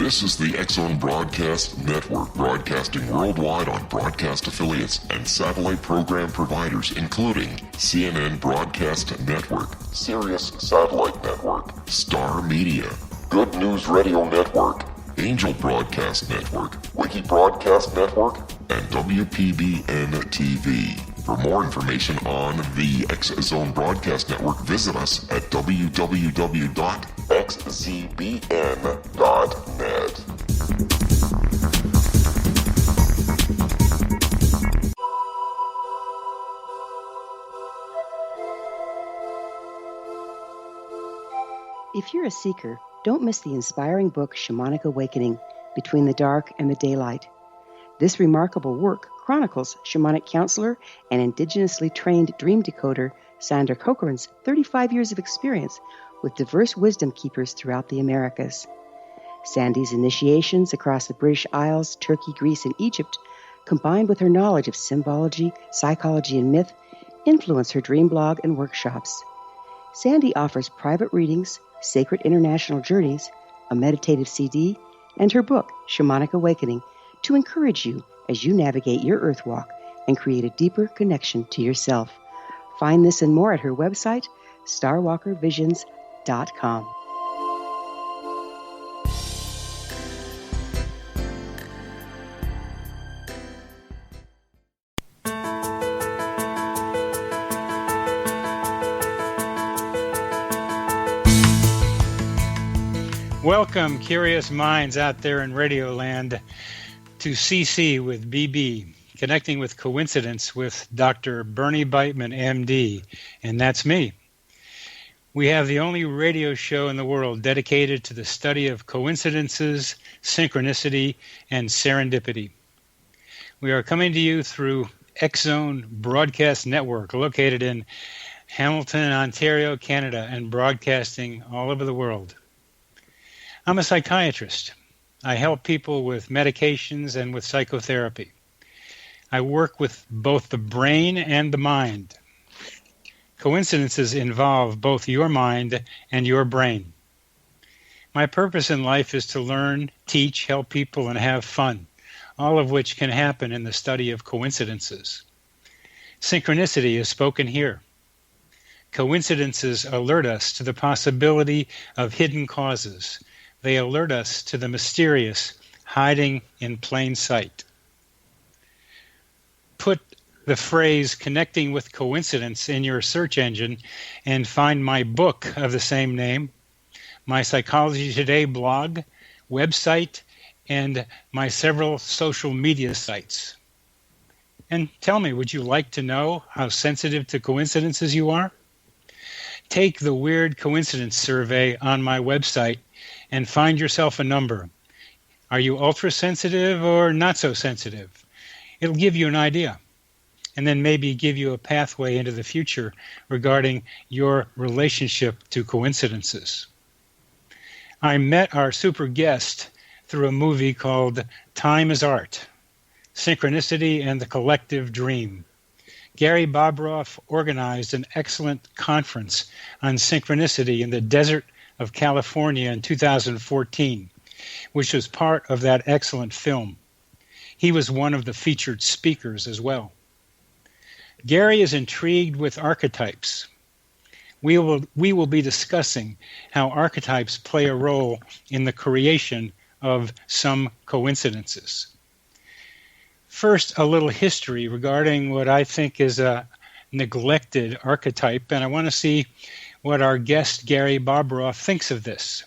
This is the X-Zone Broadcast Network, broadcasting worldwide on broadcast affiliates and satellite program providers, including CNN Broadcast Network, Sirius Satellite Network, Star Media, Good News Radio Network, Angel Broadcast Network, Wiki Broadcast Network, and WPBN TV. For more information on the X-Zone Broadcast Network, visit us at www.xzbn.net. If you're a seeker, don't miss the inspiring book Shamanic Awakening, Between the Dark and the Daylight. This remarkable work chronicles shamanic counselor and indigenously trained dream decoder Sandra Cochran's 35 years of experience with diverse wisdom keepers throughout the Americas. Sandy's initiations across the British Isles, Turkey, Greece, and Egypt, combined with her knowledge of symbology, psychology, and myth, influence her dream blog and workshops. Sandy offers private readings, sacred international journeys, a meditative CD, and her book, Shamanic Awakening, to encourage you as you navigate your earth walk and create a deeper connection to yourself. Find this and more at her website, starwalkervisions.com. Welcome, curious minds out there in Radio Land, to CC with BB, Connecting with Coincidence with Dr. Bernie Beitman, MD, and that's me. We have the only radio show in the world dedicated to the study of coincidences, synchronicity, and serendipity. We are coming to you through X-Zone Broadcast Network, located in Hamilton, Ontario, Canada, and broadcasting all over the world. I'm a psychiatrist. I help people with medications and with psychotherapy. I work with both the brain and the mind. Coincidences involve both your mind and your brain. My purpose in life is to learn, teach, help people, and have fun, all of which can happen in the study of coincidences. Synchronicity is spoken here. Coincidences alert us to the possibility of hidden causes. They alert us to the mysterious hiding in plain sight. Put the phrase connecting with coincidence in your search engine and find my book of the same name, my Psychology Today blog, website, and my several social media sites. And tell me, would you like to know how sensitive to coincidences you are? Take the Weird Coincidence Survey on my website and find yourself a number. Are you ultra-sensitive or not so sensitive? It'll give you an idea, and then maybe give you a pathway into the future regarding your relationship to coincidences. I met our super guest through a movie called Time is Art, Synchronicity and the Collective Dream. Gary Bobroff organized an excellent conference on synchronicity in the desert of California in 2014, which was part of that excellent film. He was one of the featured speakers as well. Gary is intrigued with archetypes. We will be discussing how archetypes play a role in the creation of some coincidences. First, a little history regarding what I think is a neglected archetype, and I want to see what our guest Gary Bobroff thinks of this.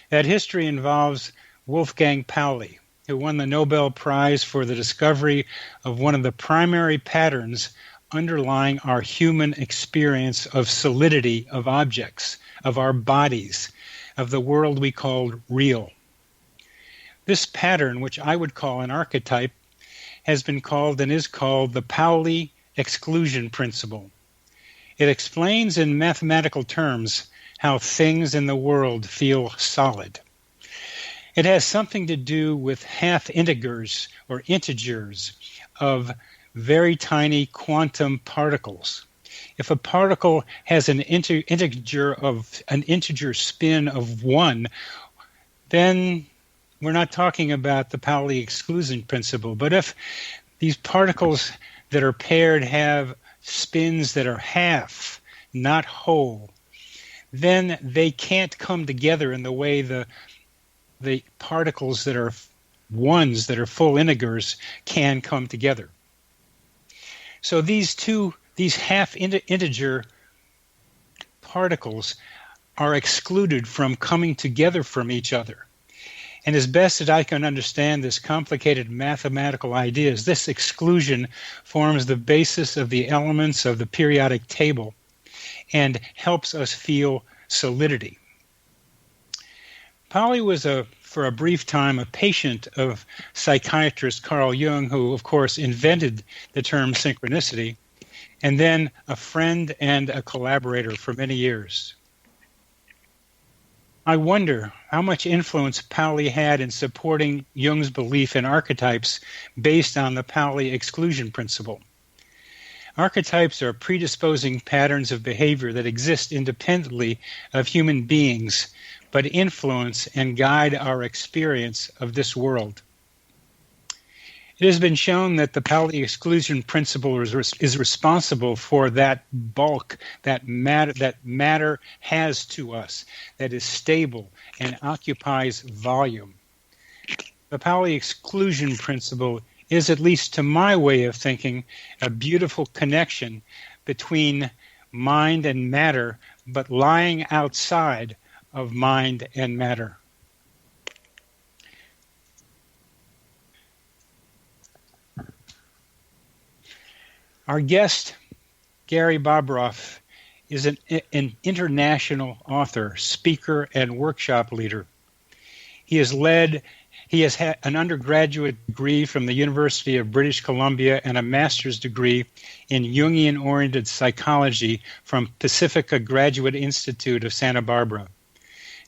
That history involves Wolfgang Pauli, who won the Nobel Prize for the discovery of one of the primary patterns underlying our human experience of solidity of objects, of our bodies, of the world we call real. This pattern, which I would call an archetype, has been called and is called the Pauli exclusion principle. It explains in mathematical terms how things in the world feel solid. It has something to do with half integers or integers of very tiny quantum particles. If a particle has an integer spin of 1, then we're not talking about the Pauli exclusion principle, but if these particles that are paired have spins that are half, not whole, then they can't come together in the way the particles that are ones that are full integers can come together. So these half integer particles are excluded from coming together from each other. And as best as I can understand this complicated mathematical ideas, this exclusion forms the basis of the elements of the periodic table and helps us feel solidity. Pauli was, for a brief time, a patient of psychiatrist Carl Jung, who, of course, invented the term synchronicity, and then a friend and a collaborator for many years. I wonder how much influence Pauli had in supporting Jung's belief in archetypes based on the Pauli exclusion principle. Archetypes are predisposing patterns of behavior that exist independently of human beings, but influence and guide our experience of this world. It has been shown that the Pauli exclusion principle is responsible for that bulk that matter has to us, that is stable and occupies volume. The Pauli exclusion principle is, at least to my way of thinking, a beautiful connection between mind and matter, but lying outside of mind and matter. Our guest, Gary Bobroff, is an international author, speaker, and workshop leader. He has had an undergraduate degree from the University of British Columbia and a master's degree in Jungian-oriented psychology from Pacifica Graduate Institute of Santa Barbara.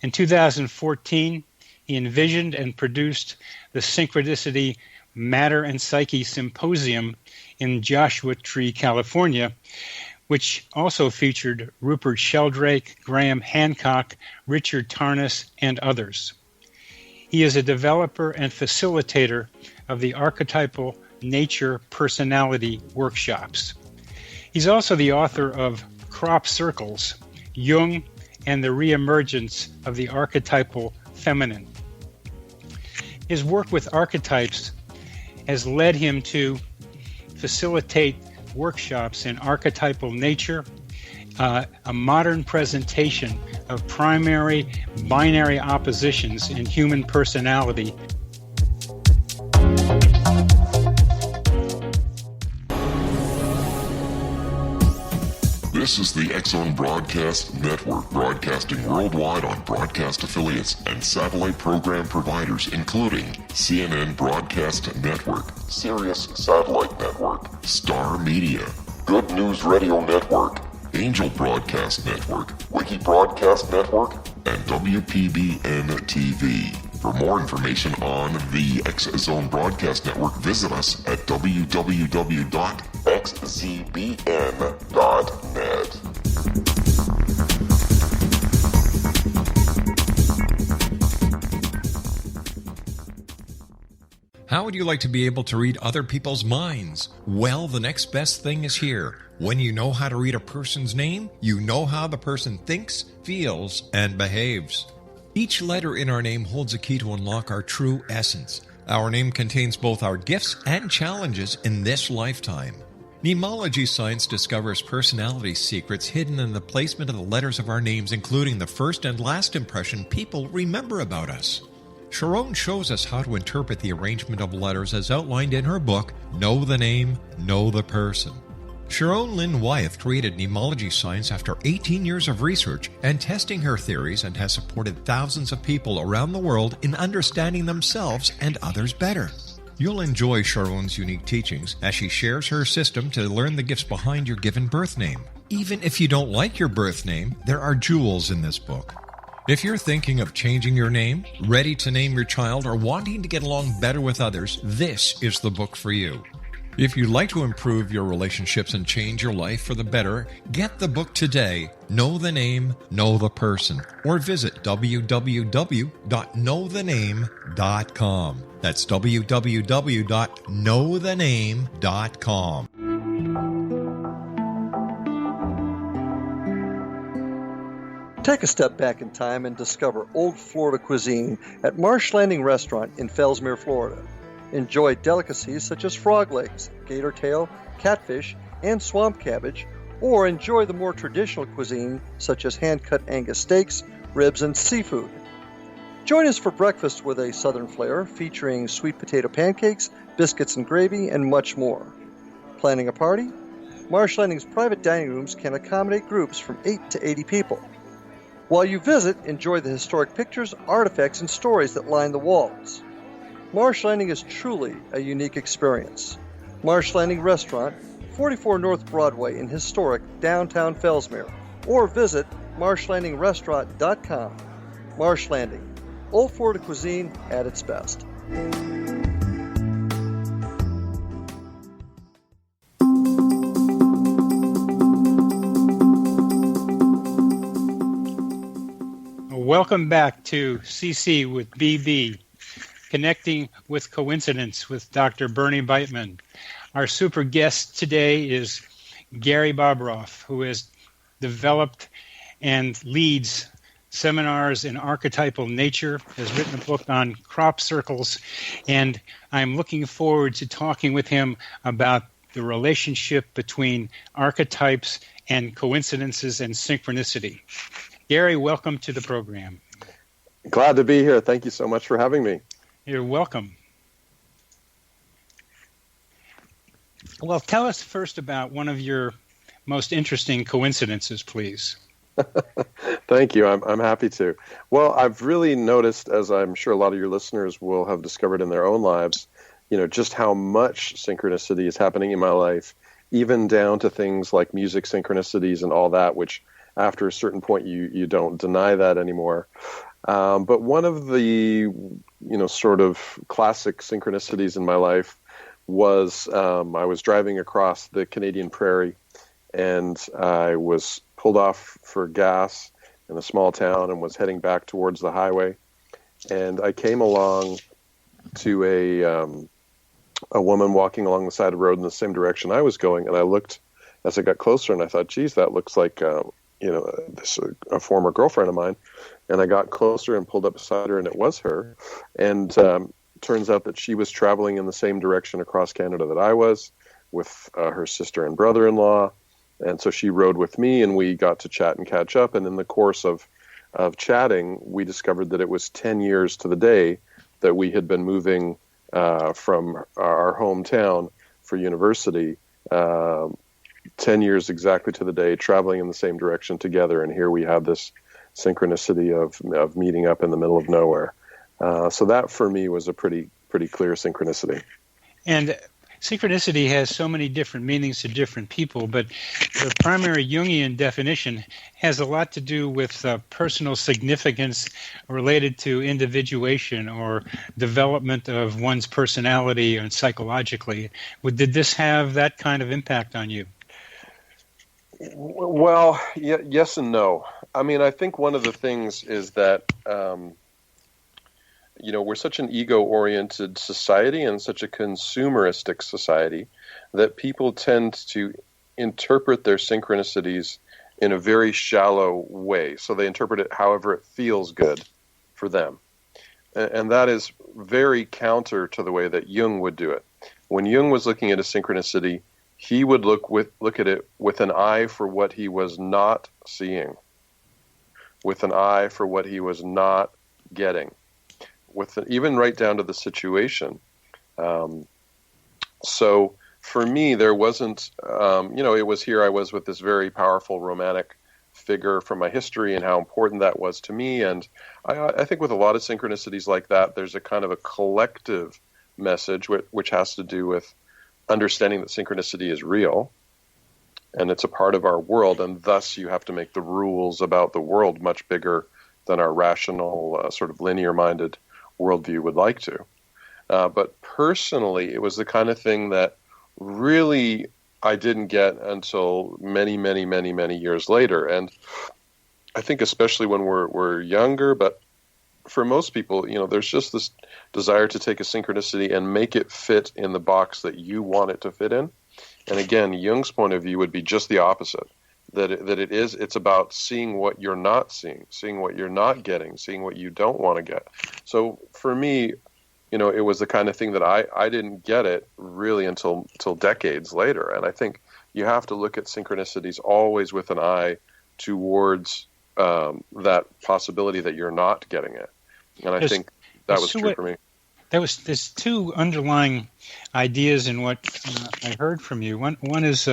In 2014, he envisioned and produced the Synchronicity Matter and Psyche Symposium in Joshua Tree, California, which also featured Rupert Sheldrake, Graham Hancock, Richard Tarnas, and others. He is a developer and facilitator of the Archetypal Nature Personality Workshops. He's also the author of Crop Circles, Jung and the Reemergence of the Archetypal Feminine. His work with archetypes has led him to facilitate workshops in archetypal nature, a modern presentation of primary binary oppositions in human personality. This is the X-Zone Broadcast Network, broadcasting worldwide on broadcast affiliates and satellite program providers, including CNN Broadcast Network, Sirius Satellite Network, Star Media, Good News Radio Network, Angel Broadcast Network, Wiki Broadcast Network, and WPBN TV. For more information on the X-Zone Broadcast Network, visit us at www.xzbn.net. How would you like to be able to read other people's minds? Well, the next best thing is here. When you know how to read a person's name, you know how the person thinks, feels, and behaves. Each letter in our name holds a key to unlock our true essence. Our name contains both our gifts and challenges in this lifetime. Mnemology science discovers personality secrets hidden in the placement of the letters of our names, including the first and last impression people remember about us. Sharon shows us how to interpret the arrangement of letters as outlined in her book, Know the Name, Know the Person. Sharon Lynn Wyeth created mnemology science after 18 years of research and testing her theories, and has supported thousands of people around the world in understanding themselves and others better. You'll enjoy Sharon's unique teachings as she shares her system to learn the gifts behind your given birth name. Even if you don't like your birth name, there are jewels in this book. If you're thinking of changing your name, ready to name your child, or wanting to get along better with others, this is the book for you. If you'd like to improve your relationships and change your life for the better, get the book today, Know the Name, Know the Person, or visit www.knowthename.com. That's www.knowthename.com. Take a step back in time and discover old Florida cuisine at Marsh Landing Restaurant in Fellsmere, Florida. Enjoy delicacies such as frog legs, gator tail, catfish, and swamp cabbage, or enjoy the more traditional cuisine such as hand-cut Angus steaks, ribs, and seafood. Join us for breakfast with a southern flair featuring sweet potato pancakes, biscuits and gravy, and much more. Planning a party? Marsh Landing's private dining rooms can accommodate groups from 8 to 80 people. While you visit, enjoy the historic pictures, artifacts, and stories that line the walls. Marsh Landing is truly a unique experience. Marsh Landing Restaurant, 44 North Broadway in historic downtown Fellsmere, or visit marshlandingrestaurant.com. Marsh Landing, old Florida cuisine at its best. Welcome back to CC with BB, Connecting with Coincidence with Dr. Bernie Beitman. Our super guest today is Gary Bobroff, who has developed and leads seminars in archetypal nature, has written a book on crop circles, and I'm looking forward to talking with him about the relationship between archetypes and coincidences and synchronicity. Gary, welcome to the program. Glad to be here. Thank you so much for having me. You're welcome. Well, tell us first about one of your most interesting coincidences, please. Thank you. I'm happy to. Well, I've really noticed, as I'm sure a lot of your listeners will have discovered in their own lives, just how much synchronicity is happening in my life, even down to things like music synchronicities and all that, which after a certain point you don't deny that anymore. But one of the sort of classic synchronicities in my life was I was driving across the Canadian prairie, and I was pulled off for gas in a small town and was heading back towards the highway. And I came along to a woman walking along the side of the road in the same direction I was going, and I looked as I got closer, and I thought, geez, that looks like a former girlfriend of mine. And I got closer and pulled up beside her, and it was her. And turns out that she was traveling in the same direction across Canada that I was, with her sister and brother-in-law. And so she rode with me, and we got to chat and catch up. And in the course of chatting, we discovered that it was 10 years to the day that we had been moving from our hometown for university, 10 years exactly to the day, traveling in the same direction together. And here we have this synchronicity of meeting up in the middle of nowhere. So that for me was a pretty clear synchronicity. And synchronicity has so many different meanings to different people, but the primary Jungian definition has a lot to do with personal significance related to individuation or development of one's personality and psychologically. Did this have that kind of impact on you? Well, yes and no. I mean, I think one of the things is that, we're such an ego-oriented society and such a consumeristic society that people tend to interpret their synchronicities in a very shallow way. So they interpret it however it feels good for them. And that is very counter to the way that Jung would do it. When Jung was looking at a synchronicity, he would look at it with an eye for what he was not seeing, with an eye for what he was not getting, even right down to the situation. So for me, there wasn't, it was here I was with this very powerful romantic figure from my history and how important that was to me. And I think with a lot of synchronicities like that, there's a kind of a collective message which has to do with understanding that synchronicity is real and it's a part of our world, and thus you have to make the rules about the world much bigger than our rational, sort of linear-minded worldview would like to. But personally, it was the kind of thing that really I didn't get until many, many, many, many years later. And I think especially when we're younger, but for most people, there's just this desire to take a synchronicity and make it fit in the box that you want it to fit in. And again, Jung's point of view would be just the opposite. It's about seeing what you're not seeing what you're not getting, seeing what you don't want to get. So for me, it was the kind of thing that I didn't get it really until decades later. And I think you have to look at synchronicities always with an eye towards that possibility that you're not getting it. And I think that was true for me. There's two underlying ideas in what I heard from you. One is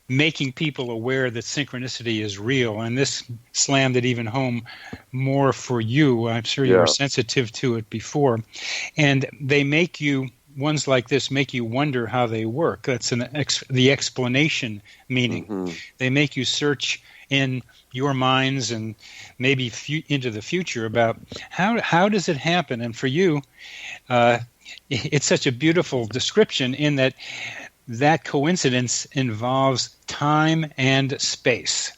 making people aware that synchronicity is real, and this slammed it even home more for you. I'm sure you were sensitive to it before. And they make you, ones like this make you wonder how they work. That's the explanation meaning. Mm-hmm. They make you search in your minds and maybe into the future about how does it happen. And for you, it's such a beautiful description in that coincidence involves time and space.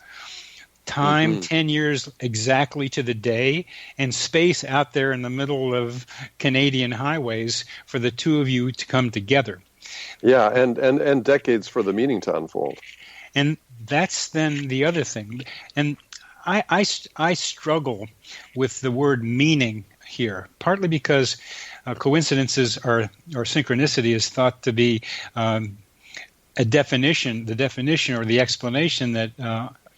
Time, 10 years exactly to the day, and space out there in the middle of Canadian highways for the two of you to come together. Yeah, and decades for the meaning to unfold. And that's then the other thing. And I struggle with the word meaning here, partly because coincidences or synchronicity is thought to be the definition or the explanation that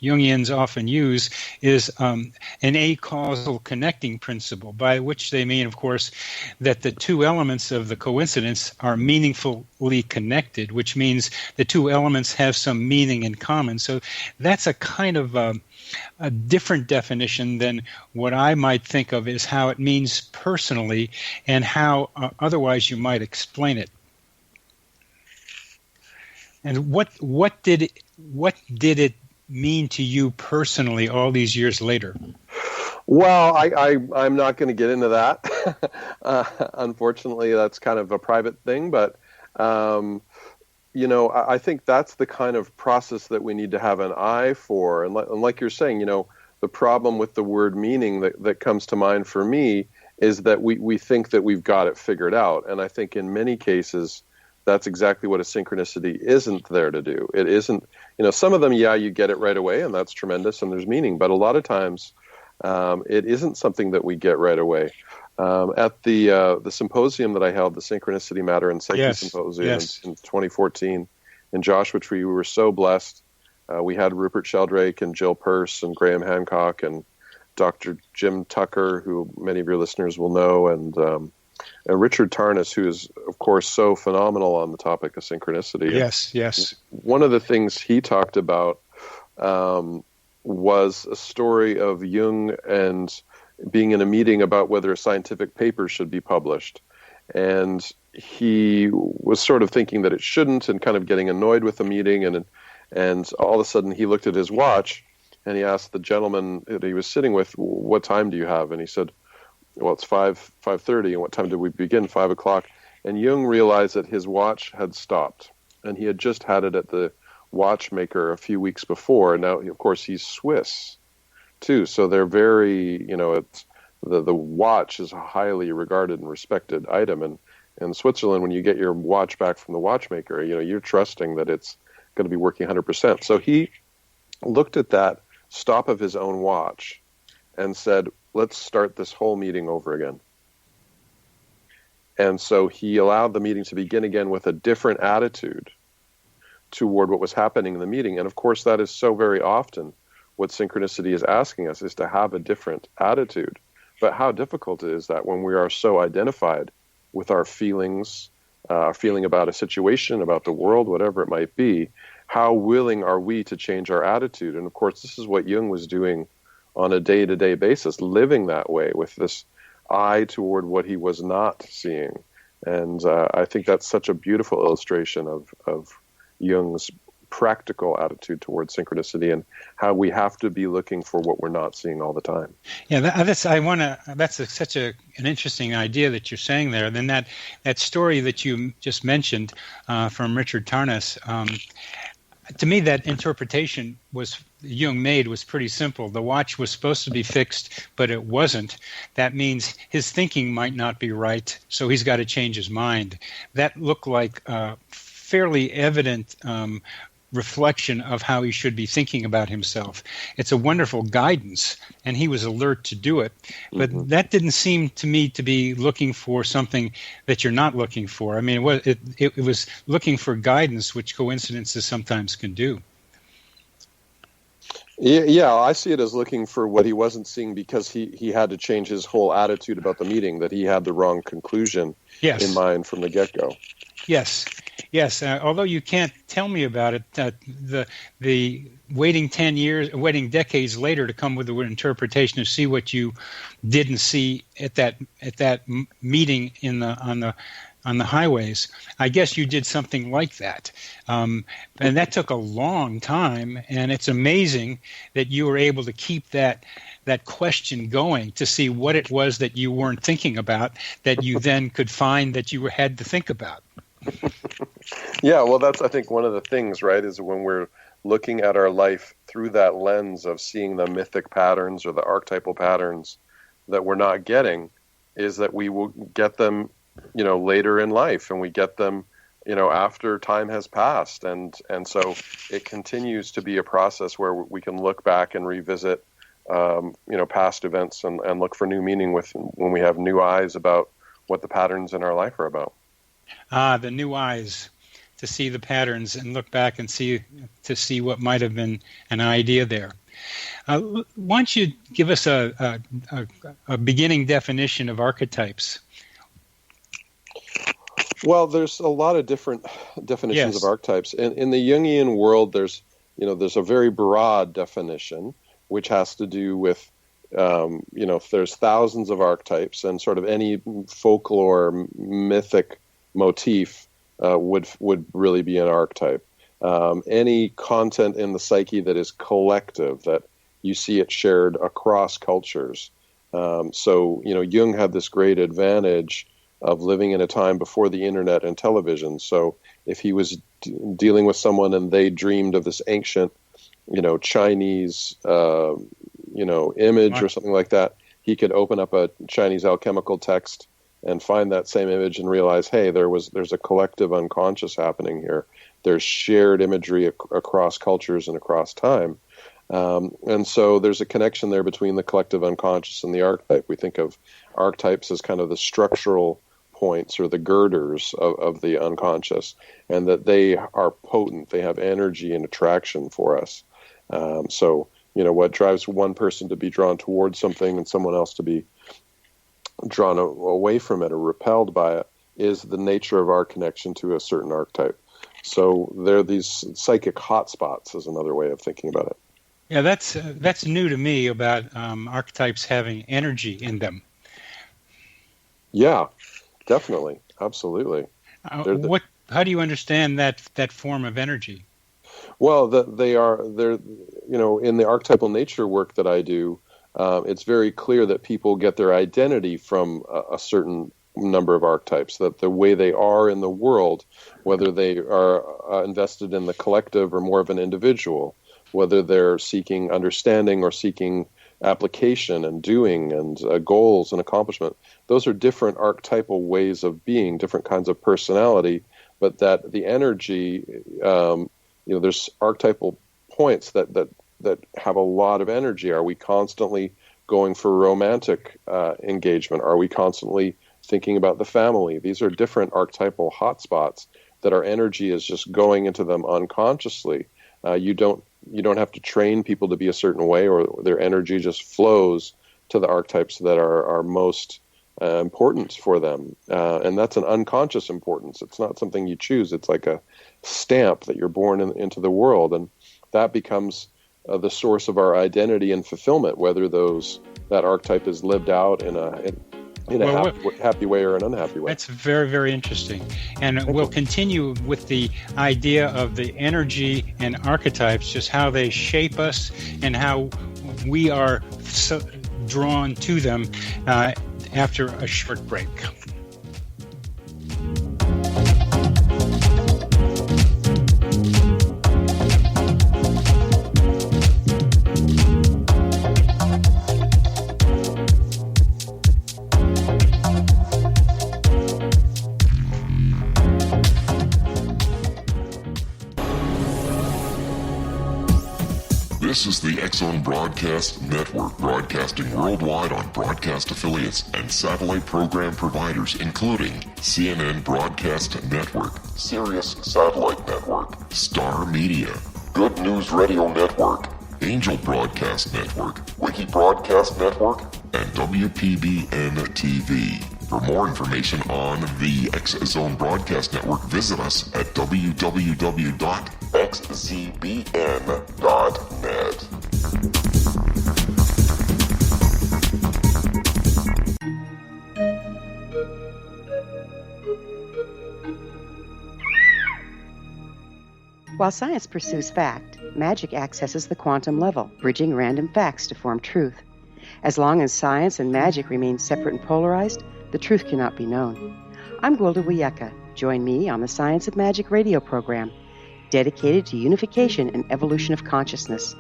Jungians often use is an acausal connecting principle, by which they mean, of course, that the two elements of the coincidence are meaningfully connected, which means the two elements have some meaning in common. So that's a kind of a different definition than what I might think of as how it means personally and how otherwise you might explain it. And what did it mean to you personally all these years later? Well, I'm not going to get into that. Unfortunately, that's kind of a private thing. But, I think that's the kind of process that we need to have an eye for. And like you're saying, the problem with the word meaning that comes to mind for me is that we think that we've got it figured out. And I think in many cases, that's exactly what a synchronicity isn't there to do. It isn't, some of them, you get it right away, and that's tremendous, and there's meaning. But a lot of times, it isn't something that we get right away. At the symposium that I held, the Synchronicity, Matter, and Psyche Symposium in 2014 in Joshua Tree, we were so blessed. We had Rupert Sheldrake and Jill Peirce and Graham Hancock and Dr. Jim Tucker, who many of your listeners will know, and Richard Tarnas, who is, of course, so phenomenal on the topic of synchronicity. Yes. One of the things he talked about was a story of Jung and being in a meeting about whether a scientific paper should be published. And he was sort of thinking that it shouldn't and kind of getting annoyed with the meeting. And all of a sudden he looked at his watch and he asked the gentleman that he was sitting with, "What time do you have?" And he said, "Well, it's 5:30, and what time did we begin? 5 o'clock." And Jung realized that his watch had stopped, and he had just had it at the watchmaker a few weeks before. And now, of course, he's Swiss, too, so they're very, it's the watch is a highly regarded and respected item. And in Switzerland, when you get your watch back from the watchmaker, you're trusting that it's going to be working 100%. So he looked at that stop of his own watch and said, "Let's start this whole meeting over again." And so he allowed the meeting to begin again with a different attitude toward what was happening in the meeting. And of course, that is so very often what synchronicity is asking us, is to have a different attitude. But how difficult is that when we are so identified with our feelings, our feeling about a situation, about the world, whatever it might be? How willing are we to change our attitude? And of course, this is what Jung was doing on a day-to-day basis, living that way with this eye toward what he was not seeing. And I think that's such a beautiful illustration of Jung's practical attitude towards synchronicity and how we have to be looking for what we're not seeing all the time. Yeah, that's such an interesting idea that you're saying there. Then that story that you just mentioned from Richard Tarnas, to me, that interpretation Jung made was pretty simple. The watch was supposed to be fixed, but it wasn't. That means his thinking might not be right, so he's got to change his mind. That looked like a fairly evident reflection of how he should be thinking about himself. It's a wonderful guidance, and he was alert to do it. But that didn't seem to me to be looking for something that you're not looking for. I mean, it was looking for guidance, which coincidences sometimes can do. Yeah, I see it as looking for what he wasn't seeing because he had to change his whole attitude about the meeting, that he had the wrong conclusion in mind from the get-go. Yes. Although you can't tell me about it, the waiting decades later to come with an interpretation to see what you didn't see at that meeting on the highways. I guess you did something like that, and that took a long time. And it's amazing that you were able to keep that question going to see what it was that you weren't thinking about that you then could find that you had to think about. Yeah, well, that's, I think, one of the things, right, is when we're looking at our life through that lens of seeing the mythic patterns or the archetypal patterns that we're not getting, is that we will get them, later in life, and we get them, after time has passed. And so it continues to be a process where we can look back and revisit, past events and look for new meaning when we have new eyes about what the patterns in our life are about. The new eyes to see the patterns and look back and see what might have been an idea there. Why don't you give us a beginning definition of archetypes? Well, there's a lot of different definitions of archetypes. In the Jungian world, there's a very broad definition, which has to do with there's thousands of archetypes, and sort of any folklore, mythic motif would really be an archetype. Any content in the psyche that is collective, that you see it shared across cultures. So Jung had this great advantage of living in a time before the internet and television. So if he was dealing with someone and they dreamed of this ancient, Chinese, image or something like that, he could open up a Chinese alchemical text and find that same image and realize, hey, there's a collective unconscious happening here. There's shared imagery across cultures and across time. And so there's a connection there between the collective unconscious and the archetype. We think of archetypes as kind of the structural points or the girders of the unconscious, and that they are potent. They have energy and attraction for us. So what drives one person to be drawn towards something and someone else to be drawn away from it or repelled by it is the nature of our connection to a certain archetype. So there are these psychic hotspots, is another way of thinking about it. Yeah, that's new to me about archetypes having energy in them. Yeah, definitely, absolutely. How do you understand that form of energy? Well, they're in the archetypal nature work that I do. It's very clear that people get their identity from a certain number of archetypes, that the way they are in the world, whether they are invested in the collective or more of an individual, whether they're seeking understanding or seeking application and doing and goals and accomplishment, those are different archetypal ways of being, different kinds of personality, but that the energy, there's archetypal points that have a lot of energy. Are we constantly going for romantic engagement? Are we constantly thinking about the family? These are different archetypal hotspots that our energy is just going into them unconsciously. You don't have to train people to be a certain way, or their energy just flows to the archetypes that are most important for them. And that's an unconscious importance. It's not something you choose. It's like a stamp that you're born into the world, and that becomes the source of our identity and fulfillment, whether that archetype is lived out in in a happy way or an unhappy way. That's very, very interesting. And we'll continue with the idea of the energy and archetypes, just how they shape us and how we are drawn to them after a short break. This is the X-Zone Broadcast Network, broadcasting worldwide on broadcast affiliates and satellite program providers, including CNN Broadcast Network, Sirius Satellite Network, Star Media, Good News Radio Network, Angel Broadcast Network, Wiki Broadcast Network, and WPBN TV. For more information on the X-Zone Broadcast Network, visit us at www.xzbn.net. While science pursues fact, magic accesses the quantum level, bridging random facts to form truth. As long as science and magic remain separate and polarized, the truth cannot be known. I'm Gwilda Wiyaka. Join me on the Science of Magic radio program, dedicated to unification and evolution of consciousness.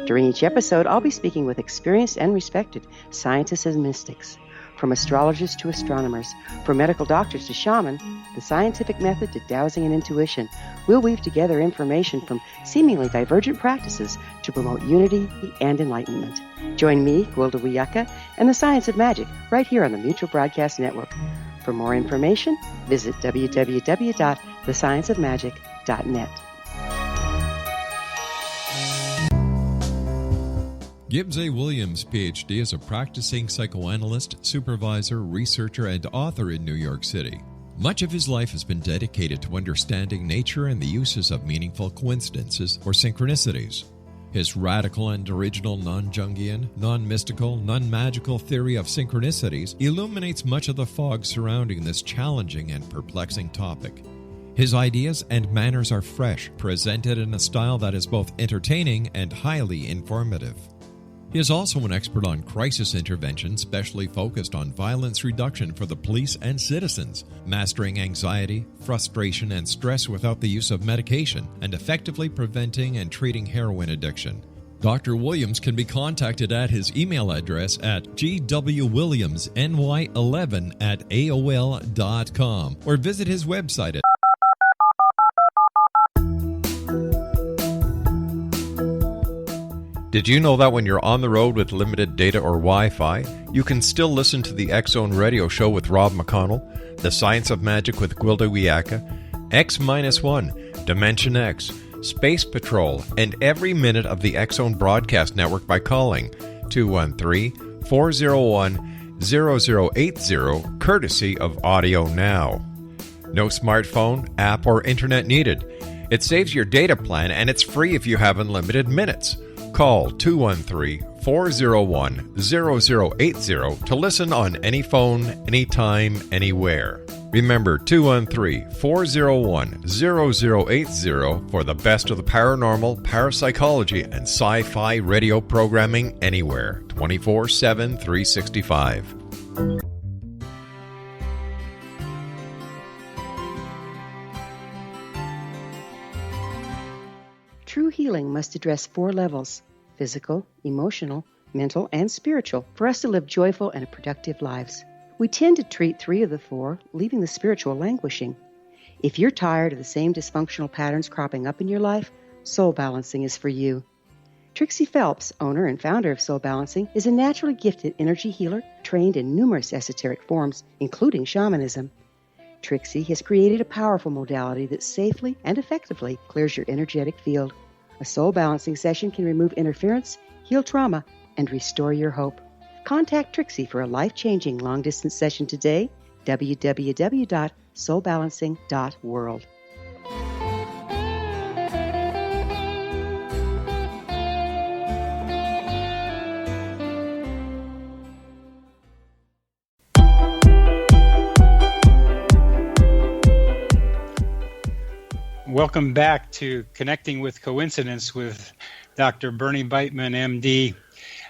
During each episode, I'll be speaking with experienced and respected scientists and mystics. From astrologers to astronomers, from medical doctors to shaman, the scientific method to dowsing and intuition, we'll weave together information from seemingly divergent practices to promote unity and enlightenment. Join me, Gwilda Wiyaka, and the Science of Magic right here on the Mutual Broadcast Network. For more information, visit www.thescienceofmagic.net. Gibbs A. Williams, Ph.D., is a practicing psychoanalyst, supervisor, researcher, and author in New York City. Much of his life has been dedicated to understanding nature and the uses of meaningful coincidences or synchronicities. His radical and original non-Jungian, non-mystical, non-magical theory of synchronicities illuminates much of the fog surrounding this challenging and perplexing topic. His ideas and manners are fresh, presented in a style that is both entertaining and highly informative. He is also an expert on crisis intervention, specially focused on violence reduction for the police and citizens, mastering anxiety, frustration, and stress without the use of medication, and effectively preventing and treating heroin addiction. Dr. Williams can be contacted at his email address at gwwilliamsny11@aol.com or visit his website at Did you know that when you're on the road with limited data or Wi-Fi, you can still listen to the X-Zone Radio Show with Rob McConnell, The Science of Magic with Gwilda Wiyaka, X-1, Dimension X, Space Patrol, and every minute of the X-Zone Broadcast Network by calling 213-401-0080, courtesy of Audio Now. No smartphone, app, or internet needed. It saves your data plan, and it's free if you have unlimited minutes. Call 213-401-0080 to listen on any phone, anytime, anywhere. Remember 213-401-0080 for the best of the paranormal, parapsychology, and sci-fi radio programming anywhere, 24/7, 365. True healing must address 4 levels: physical, emotional, mental, and spiritual, for us to live joyful and productive lives. We tend to treat 3 of the 4, leaving the spiritual languishing. If you're tired of the same dysfunctional patterns cropping up in your life, Soul Balancing is for you. Trixie Phelps, owner and founder of Soul Balancing, is a naturally gifted energy healer trained in numerous esoteric forms, including shamanism. Trixie has created a powerful modality that safely and effectively clears your energetic field. A Soul Balancing session can remove interference, heal trauma, and restore your hope. Contact Trixie for a life-changing long-distance session today, www.soulbalancing.world. Welcome back to Connecting with Coincidence with Dr. Bernie Beitman, MD.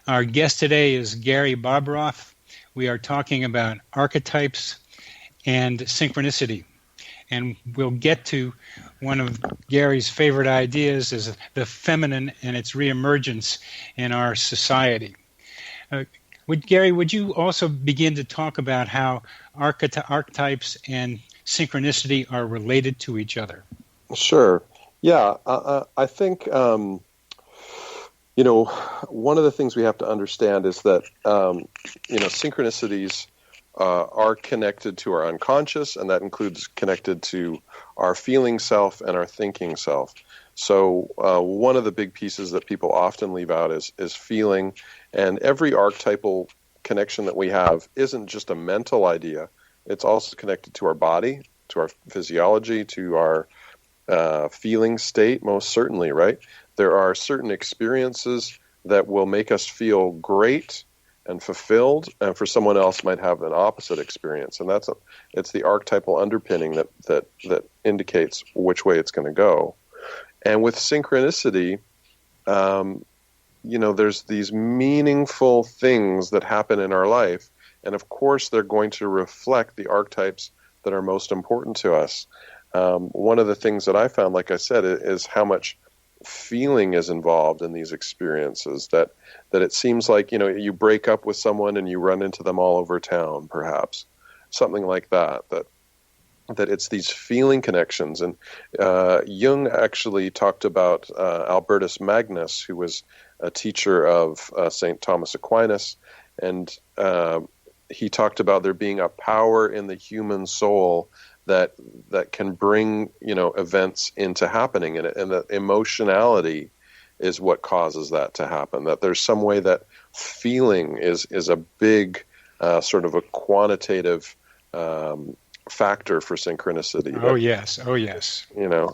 Our guest today is Gary Bobroff. We are talking about archetypes and synchronicity. And we'll get to one of Gary's favorite ideas is the feminine and its reemergence in our society. Gary, would you also begin to talk about how archetypes and synchronicity are related to each other? Sure. Yeah, I think, one of the things we have to understand is that, synchronicities are connected to our unconscious, and that includes connected to our feeling self and our thinking self. So one of the big pieces that people often leave out is feeling, and every archetypal connection that we have isn't just a mental idea. It's also connected to our body, to our physiology, to our feeling state, most certainly, right? There are certain experiences that will make us feel great and fulfilled, and for someone else might have an opposite experience, and it's the archetypal underpinning that indicates which way it's going to go. And with synchronicity, there's these meaningful things that happen in our life, and of course they're going to reflect the archetypes that are most important to us. One of the things that I found, like I said, is how much feeling is involved in these experiences, that it seems like, you break up with someone and you run into them all over town, perhaps. Something like that it's these feeling connections. And Jung actually talked about Albertus Magnus, who was a teacher of St. Thomas Aquinas, and he talked about there being a power in the human soul that can bring events into happening, and that emotionality is what causes that to happen. That there's some way that feeling is a big sort of a quantitative factor for synchronicity. Oh yes.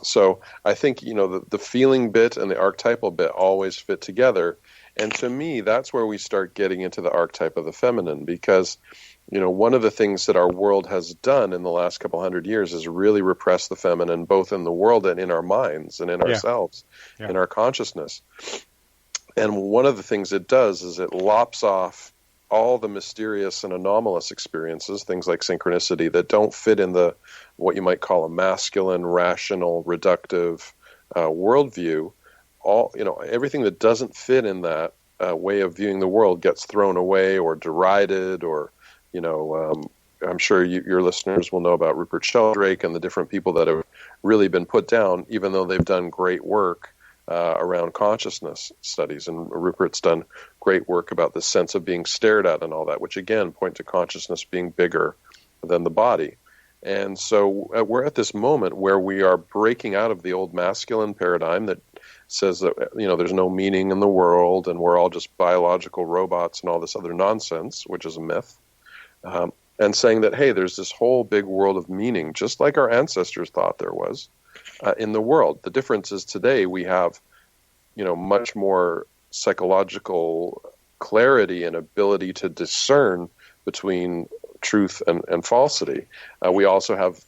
So I think the feeling bit and the archetypal bit always fit together, and to me that's where we start getting into the archetype of the feminine, because one of the things that our world has done in the last couple hundred years is really repress the feminine, both in the world and in our minds and in ourselves, in our consciousness. And one of the things it does is it lops off all the mysterious and anomalous experiences, things like synchronicity, that don't fit in the what you might call a masculine, rational, reductive worldview. Everything that doesn't fit in that way of viewing the world gets thrown away or derided, or I'm sure your listeners will know about Rupert Sheldrake and the different people that have really been put down, even though they've done great work around consciousness studies. And Rupert's done great work about the sense of being stared at and all that, which again point to consciousness being bigger than the body. And so we're at this moment where we are breaking out of the old masculine paradigm that says that there's no meaning in the world and we're all just biological robots and all this other nonsense, which is a myth. And saying that, hey, there's this whole big world of meaning, just like our ancestors thought there was in the world. The difference is today we have, much more psychological clarity and ability to discern between truth and falsity. We also have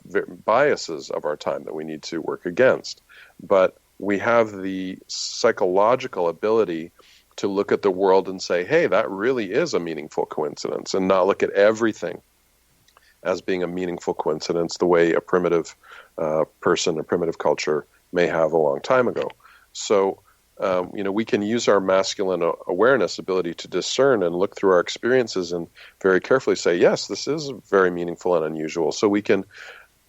biases of our time that we need to work against. But we have the psychological ability to look at the world and say, hey, that really is a meaningful coincidence, and not look at everything as being a meaningful coincidence the way a primitive person, a primitive culture may have a long time ago. So, we can use our masculine awareness ability to discern and look through our experiences and very carefully say, yes, this is very meaningful and unusual. So we can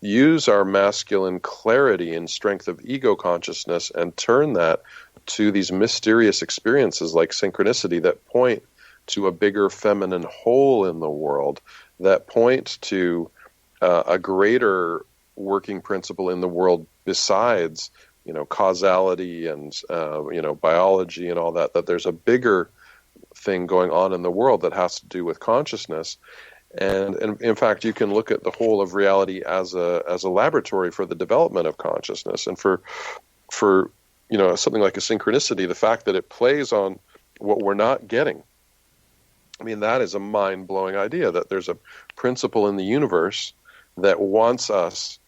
use our masculine clarity and strength of ego consciousness and turn that to these mysterious experiences like synchronicity that point to a bigger feminine whole in the world, that point to a greater working principle in the world besides, causality and, biology and all that, that there's a bigger thing going on in the world that has to do with consciousness. And in fact, you can look at the whole of reality as a laboratory for the development of consciousness. And for something like a synchronicity, the fact that it plays on what we're not getting, I mean, that is a mind-blowing idea, that there's a principle in the universe that wants us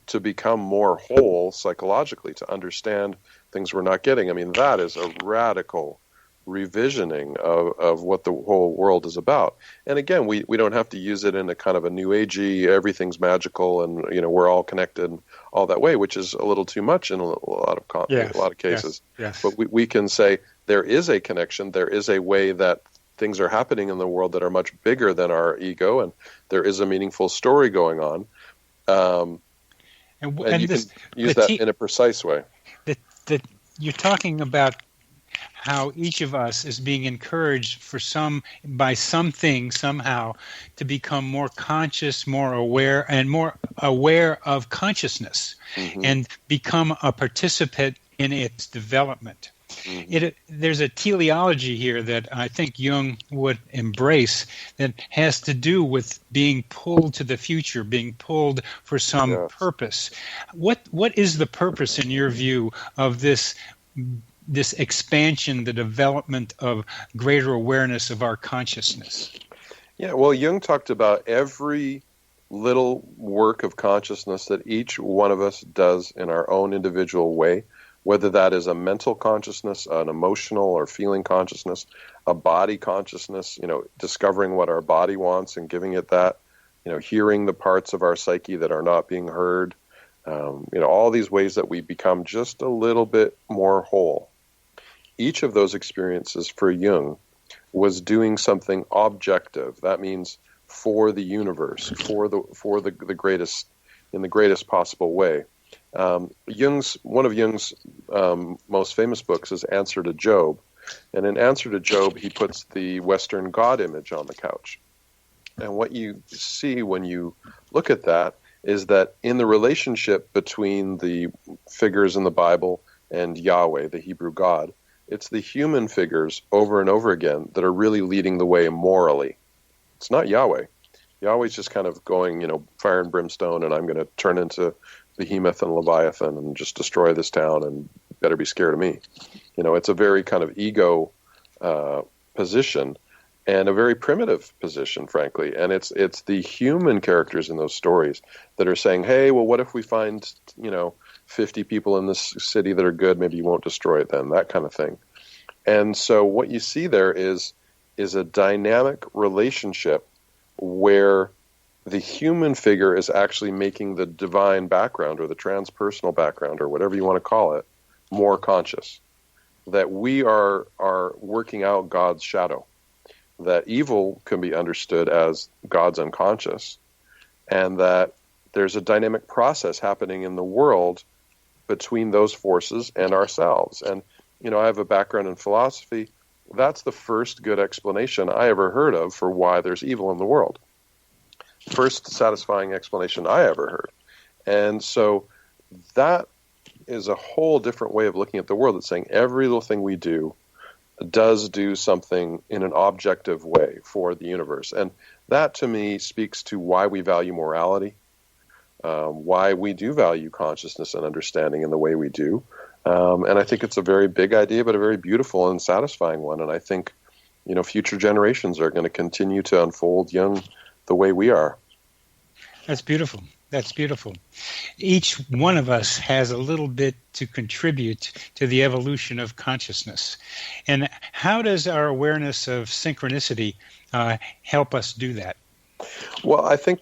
to become more whole psychologically, to understand things we're not getting. I mean, that is a radical revisioning of what the whole world is about. And again, we don't have to use it in a kind of a new agey, everything's magical and, we're all connected all that way, which is a little too much in a lot of cases. Yes. But we can say there is a connection, there is a way that things are happening in the world that are much bigger than our ego, and there is a meaningful story going on. And you can use that in a precise way. You're talking about how each of us is being encouraged by something somehow to become more conscious, more aware, and more aware of consciousness, and become a participant in its development. There's a teleology here that I think Jung would embrace that has to do with being pulled to the future, being pulled for some purpose. What is the purpose, in your view, of this expansion, the development of greater awareness of our consciousness? Yeah, well, Jung talked about every little work of consciousness that each one of us does in our own individual way, whether that is a mental consciousness, an emotional or feeling consciousness, a body consciousness, discovering what our body wants and giving it that, hearing the parts of our psyche that are not being heard, all these ways that we become just a little bit more whole. Each of those experiences for Jung was doing something objective. That means for the universe, for the greatest, in the greatest possible way. One of Jung's most famous books is Answer to Job, and in Answer to Job, he puts the Western God image on the couch. And what you see when you look at that is that in the relationship between the figures in the Bible and Yahweh, the Hebrew God, it's the human figures over and over again that are really leading the way morally. It's not Yahweh. Yahweh's just kind of going, fire and brimstone, and I'm going to turn into Behemoth and Leviathan and just destroy this town, and better be scared of me. It's a very kind of ego position, and a very primitive position, frankly. And it's the human characters in those stories that are saying, hey, well, what if we find, 50 people in this city that are good, maybe you won't destroy it then, that kind of thing. And so what you see there is a dynamic relationship where the human figure is actually making the divine background or the transpersonal background or whatever you want to call it more conscious. That we are working out God's shadow. That evil can be understood as God's unconscious, and that there's a dynamic process happening in the world between those forces and ourselves. And, I have a background in philosophy. That's the first good explanation I ever heard of for why there's evil in the world. First satisfying explanation I ever heard. And so that is a whole different way of looking at the world. It's saying every little thing we do does do something in an objective way for the universe. And that, to me, speaks to why we value morality, why we do value consciousness and understanding in the way we do. And I think it's a very big idea, but a very beautiful and satisfying one. And I think, future generations are going to continue to unfold Jung the way we are. That's beautiful. That's beautiful. Each one of us has a little bit to contribute to the evolution of consciousness. And how does our awareness of synchronicity help us do that? Well, I think,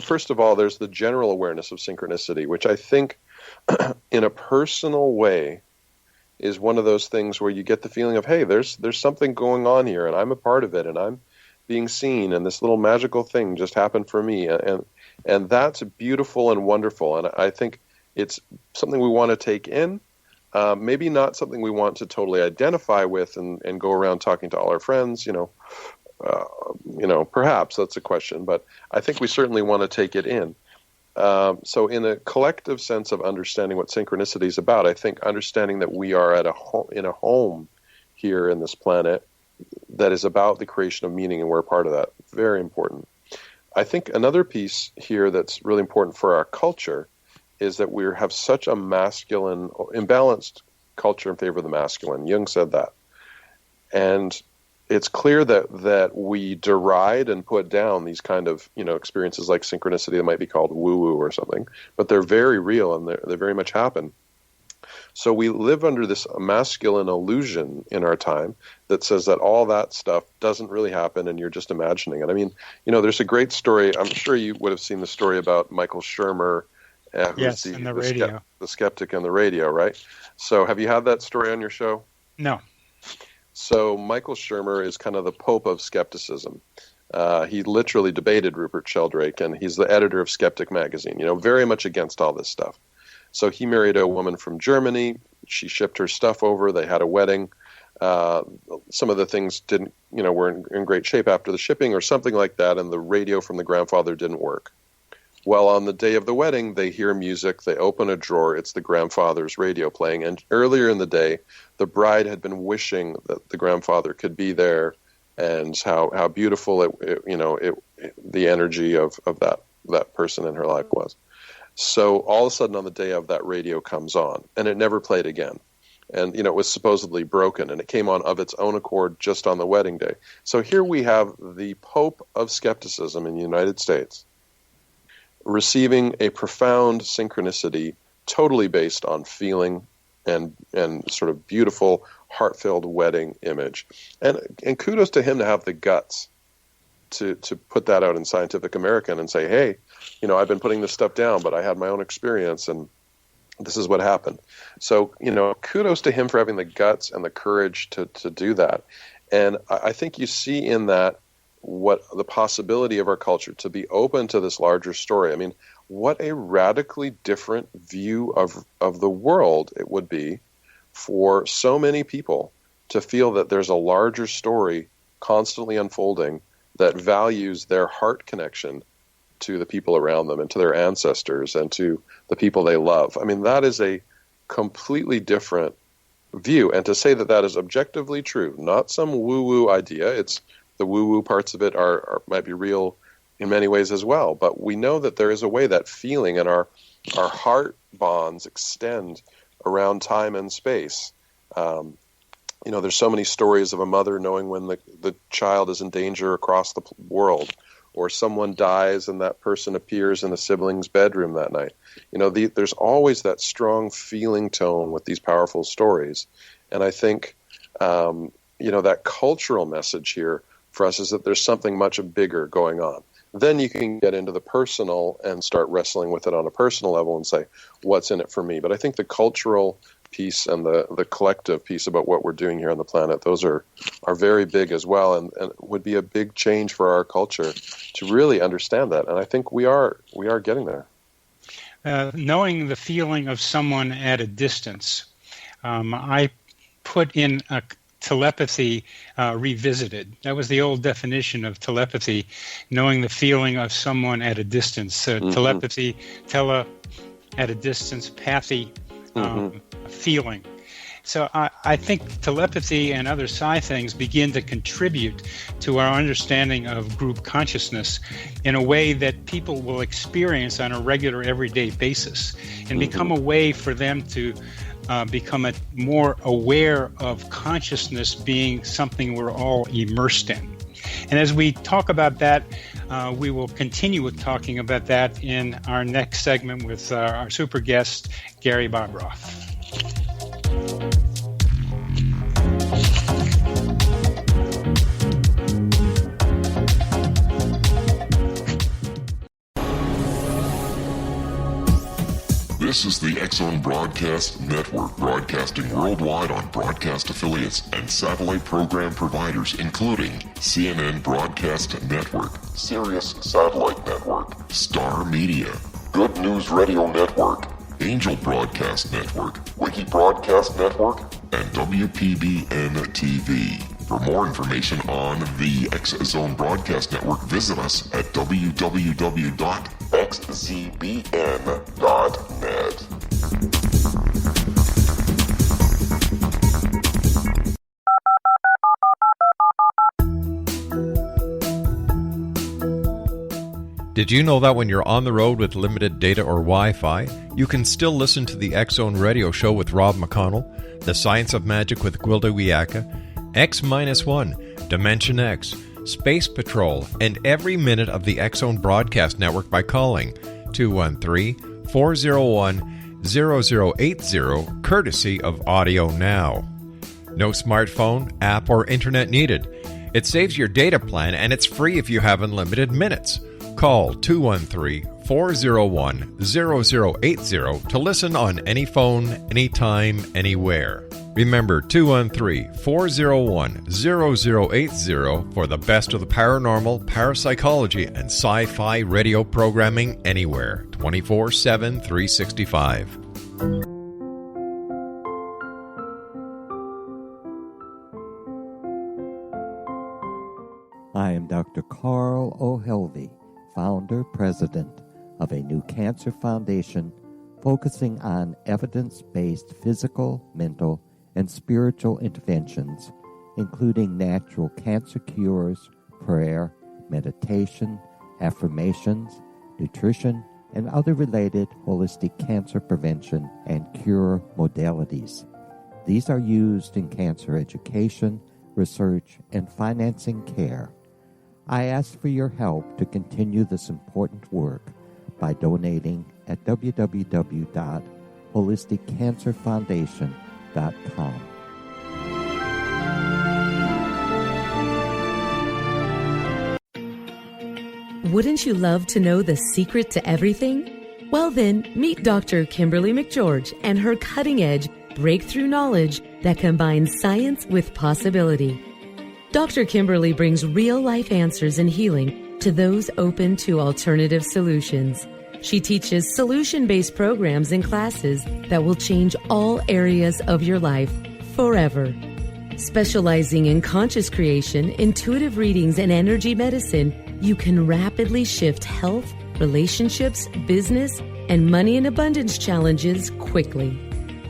first of all, there's the general awareness of synchronicity, which I think in a personal way is one of those things where you get the feeling of, hey, there's something going on here, and I'm a part of it, and I'm being seen, and this little magical thing just happened for me, and that's beautiful and wonderful. And I think it's something we want to take in, maybe not something we want to totally identify with and go around talking to all our friends. Perhaps that's a question, but I think we certainly want to take it in. So in a collective sense of understanding what synchronicity is about, I think understanding that we are in a home here in this planet that is about the creation of meaning, and we're a part of that. Very important. I think another piece here that's really important for our culture is that we have such a imbalanced culture in favor of the masculine. Jung said that. And it's clear that we deride and put down these kind of, experiences like synchronicity that might be called woo-woo or something, but they're very real and they very much happen. So we live under this masculine illusion in our time that says that all that stuff doesn't really happen and you're just imagining it. I mean, there's a great story. I'm sure you would have seen the story about Michael Shermer, who's in the radio. The skeptic on the radio, right? So have you had that story on your show? No. So Michael Shermer is kind of the Pope of skepticism. He literally debated Rupert Sheldrake, and he's the editor of Skeptic magazine, very much against all this stuff. So he married a woman from Germany. She shipped her stuff over. They had a wedding. Some of the things were in great shape after the shipping or something like that, and the radio from the grandfather didn't work. Well, on the day of the wedding, they hear music. They open a drawer. It's the grandfather's radio playing. And earlier in the day, the bride had been wishing that the grandfather could be there, and how beautiful the energy of that person in her life was. So all of a sudden on the day of, that radio comes on, and it never played again. And, it was supposedly broken, and it came on of its own accord just on the wedding day. So here we have the Pope of skepticism in the United States receiving a profound synchronicity totally based on feeling and sort of beautiful, heart-filled wedding image. And kudos to him to have the guts to put that out in Scientific American and say, hey, I've been putting this stuff down, but I had my own experience, and this is what happened. So, kudos to him for having the guts and the courage to do that. And I think you see in that what the possibility of our culture to be open to this larger story. I mean, what a radically different view of the world it would be for so many people to feel that there's a larger story constantly unfolding that values their heart connection to the people around them and to their ancestors and to the people they love. I mean, that is a completely different view. And to say that that is objectively true, not some woo-woo idea, it's the woo-woo parts of it might be real in many ways as well. But we know that there is a way that feeling and our heart bonds extend around time and space. There's so many stories of a mother knowing when the child is in danger across the world, or someone dies and that person appears in a sibling's bedroom that night. There's always that strong feeling tone with these powerful stories. And I think, that cultural message here for us is that there's something much bigger going on. Then you can get into the personal and start wrestling with it on a personal level and say, what's in it for me? But I think the cultural piece and the collective piece about what we're doing here on the planet, those are very big as well, and would be a big change for our culture to really understand that. And I think we are getting there. Knowing the feeling of someone at a distance, I put in a telepathy revisited. That was the old definition of telepathy, knowing the feeling of someone at a distance. Telepathy, at a distance, pathy, feeling. So I think telepathy and other psi things begin to contribute to our understanding of group consciousness in a way that people will experience on a regular, everyday basis, and become a way for them to become more aware of consciousness being something we're all immersed in. And as we talk about that, we will continue with talking about that in our next segment with our super guest, Gary Bobroff. This is the X-Zone Broadcast Network, broadcasting worldwide on broadcast affiliates and satellite program providers, including CNN Broadcast Network, Sirius Satellite Network, Star Media, Good News Radio Network, Angel Broadcast Network, Wiki Broadcast Network, and WPBN TV. For more information on the X-Zone Broadcast Network, visit us at www.xzbn.net. Did you know that when you're on the road with limited data or Wi-Fi, you can still listen to the X-Zone Radio Show with Rob McConnell, The Science of Magic with Gwilda Wiyaka, X-1, Dimension X, Space Patrol, and every minute of the X-Zone Broadcast Network by calling 213-401-0080, courtesy of Audio Now. No smartphone, app, or internet needed. It saves your data plan, and it's free if you have unlimited minutes. Call 213-401-0080 to listen on any phone, anytime, anywhere. Remember 213-401-0080 for the best of the paranormal, parapsychology, and sci-fi radio programming anywhere, 24/7, 365. I am Dr. Carl O'Helvey, founder, president of a new cancer foundation focusing on evidence-based physical, mental, and spiritual interventions, including natural cancer cures, prayer, meditation, affirmations, nutrition, and other related holistic cancer prevention and cure modalities. These are used in cancer education, research, and financing care. I ask for your help to continue this important work by donating at www.holisticcancerfoundation.com. Wouldn't you love to know the secret to everything? Well then, meet Dr. Kimberly McGeorge and her cutting-edge breakthrough knowledge that combines science with possibility. Dr. Kimberly brings real-life answers and healing to those open to alternative solutions. She teaches solution-based programs and classes that will change all areas of your life forever. Specializing in conscious creation, intuitive readings, and energy medicine, you can rapidly shift health, relationships, business, and money and abundance challenges quickly.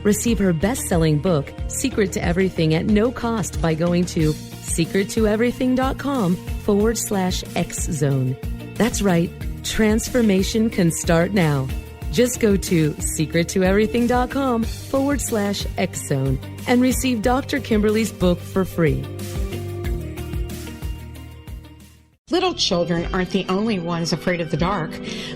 Receive her best-selling book, Secret to Everything, at no cost by going to secrettoeverything.com/X-Zone. That's right, transformation can start now. Just go to secrettoeverything.com/X-Zone and receive Dr. Kimberly's book for free. Little children aren't the only ones afraid of the dark.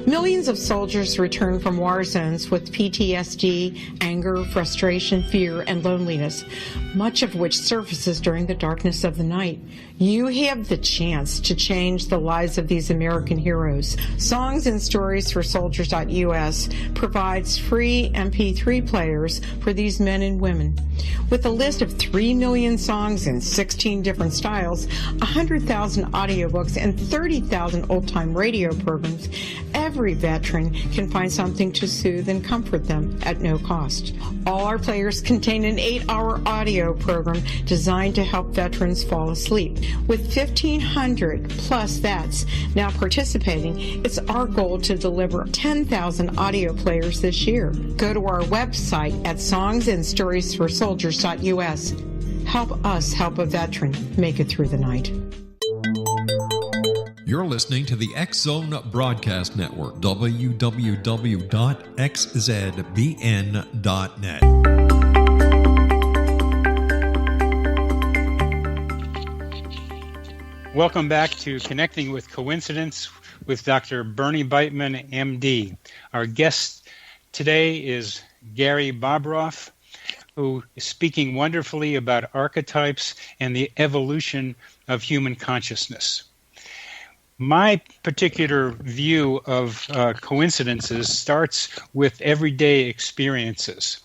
Millions of soldiers return from war zones with PTSD, anger, frustration, fear, and loneliness, much of which surfaces during the darkness of the night. You have the chance to change the lives of these American heroes. Songs and Stories for Soldiers.us provides free MP3 players for these men and women. With a list of 3 million songs in 16 different styles, 100,000 audiobooks, and 30,000 old-time radio programs, every veteran can find something to soothe and comfort them at no cost. All our players contain an 8-hour audio program designed to help veterans fall asleep. With 1,500 plus vets now participating, it's our goal to deliver 10,000 audio players this year. Go to our website at songsandstoriesforsoldiers.us. Help us help a veteran make it through the night. You're listening to the X-Zone Broadcast Network, www.xzbn.net. Welcome back to Connecting with Coincidence with Dr. Bernie Beitman, MD. Our guest today is Gary Bobroff, who is speaking wonderfully about archetypes and the evolution of human consciousness. My particular view of coincidences starts with everyday experiences.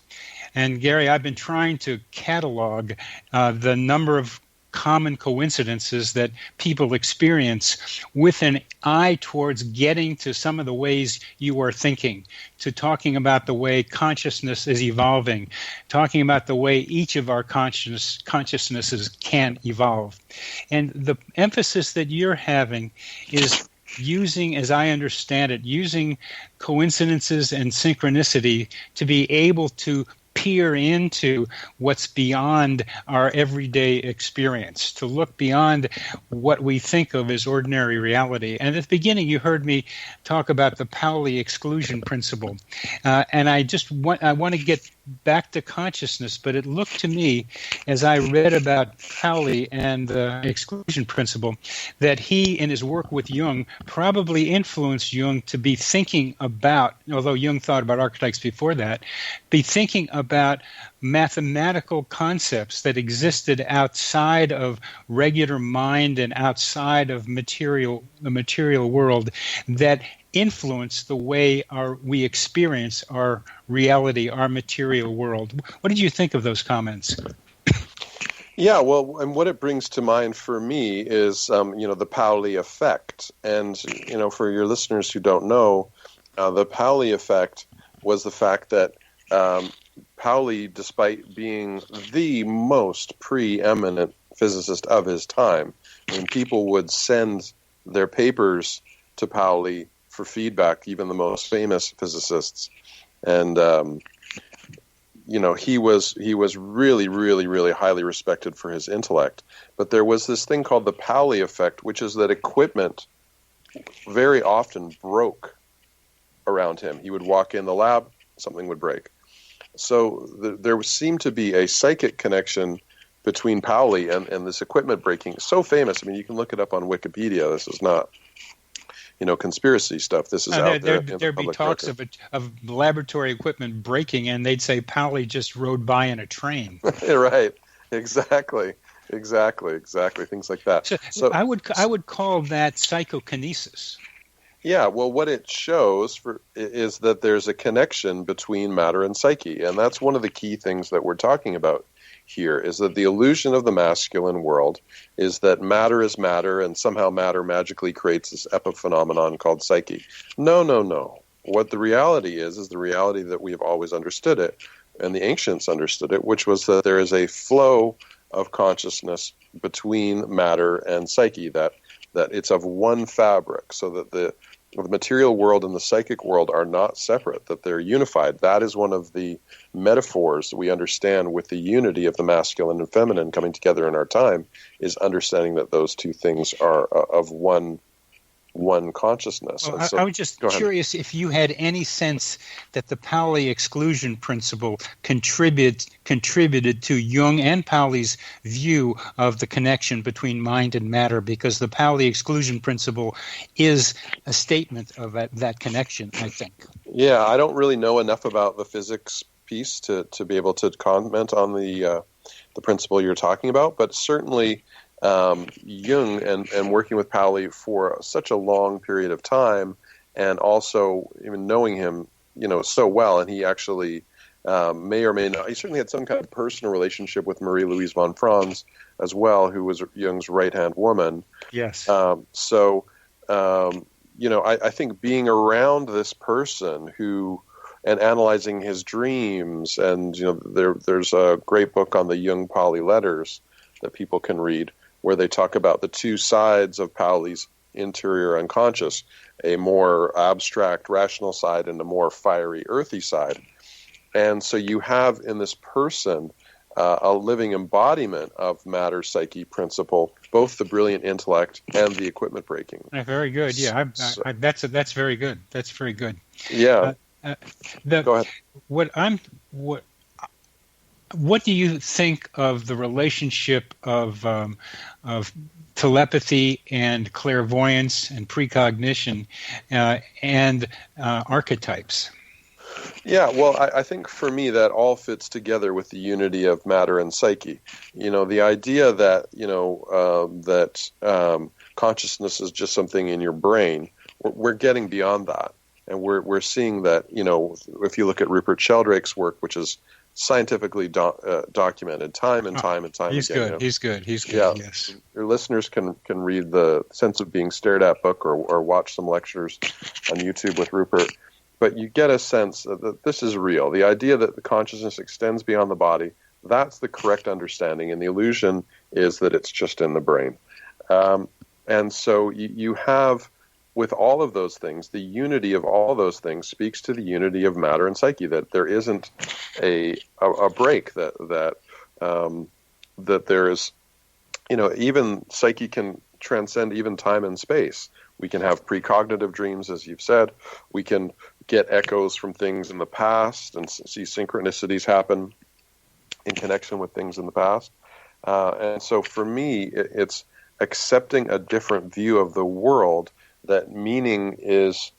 And Gary, I've been trying to catalog the number of common coincidences that people experience with an eye towards getting to some of the ways you are thinking, to talking about the way consciousness is evolving, talking about the way each of our consciousnesses can evolve. And the emphasis that you're having is using, as I understand it, using coincidences and synchronicity to be able to peer into what's beyond our everyday experience, to look beyond what we think of as ordinary reality. And at the beginning, you heard me talk about the Pauli exclusion principle. And I want to get back to consciousness, but it looked to me, as I read about Pauli and the exclusion principle, that he, in his work with Jung, probably influenced Jung to be thinking about, although Jung thought about archetypes before that, be thinking about mathematical concepts that existed outside of regular mind and outside of the material world that influence the way we experience our reality, our material world. What did you think of those comments? Yeah, well, and what it brings to mind for me is, the Pauli effect. And, for your listeners who don't know, the Pauli effect was the fact that Pauli, despite being the most preeminent physicist of his time, when people would send their papers to Pauli for feedback, even the most famous physicists, and he was really, really, really highly respected for his intellect. But there was this thing called the Pauli effect, which is that equipment very often broke around him. He would walk in the lab, something would break. So there seemed to be a psychic connection between Pauli and this equipment breaking. So famous. I mean, you can look it up on Wikipedia. This is not, conspiracy stuff. This is out there. There'd be talks of laboratory equipment breaking, and they'd say Pauli just rode by in a train. Right. Exactly. Things like that. So I would call that psychokinesis. Yeah, well, what it shows is that there's a connection between matter and psyche, and that's one of the key things that we're talking about here, is that the illusion of the masculine world is that matter is matter, and somehow matter magically creates this epiphenomenon called psyche. No. What the reality is the reality that we have always understood it, and the ancients understood it, which was that there is a flow of consciousness between matter and psyche, that it's of one fabric, so that the material world and the psychic world are not separate, that they're unified. That is one of the metaphors that we understand with the unity of the masculine and feminine coming together in our time, is understanding that those two things are of one consciousness. Well, I was just curious if you had any sense that the Pauli exclusion principle contributed to Jung and Pauli's view of the connection between mind and matter, because the Pauli exclusion principle is a statement of that connection, I think. Yeah, I don't really know enough about the physics piece to be able to comment on the principle you're talking about, but certainly Jung and working with Pauli for such a long period of time, and also even knowing him, so well, and he actually may or may not. He certainly had some kind of personal relationship with Marie-Louise von Franz as well, who was Jung's right-hand woman. Yes. I think being around this person and analyzing his dreams, and there's a great book on the Jung-Pauli letters that people can read, where they talk about the two sides of Pauli's interior unconscious, a more abstract, rational side and a more fiery, earthy side. And so you have in this person a living embodiment of matter-psyche principle, both the brilliant intellect and the equipment breaking. Very good. Yeah, that's very good. That's very good. Yeah. Go ahead. What do you think of the relationship of telepathy and clairvoyance and precognition and archetypes? Yeah, well, I think for me that all fits together with the unity of matter and psyche. The idea that consciousness is just something in your brain, we're getting beyond that, and we're seeing that. If you look at Rupert Sheldrake's work, which is scientifically documented time and time again. He's good. Yeah. Yes. Your listeners can read the Sense of Being Stared At book or watch some lectures on YouTube with Rupert. But you get a sense that this is real. The idea that the consciousness extends beyond the body, that's the correct understanding. And the illusion is that it's just in the brain. And so you have, with all of those things, the unity of all those things speaks to the unity of matter and psyche, that there isn't a break, that there is, even psyche can transcend even time and space. We can have precognitive dreams, as you've said. We can get echoes from things in the past and see synchronicities happen in connection with things in the past. And so for me, it's accepting a different view of the world, that meaning is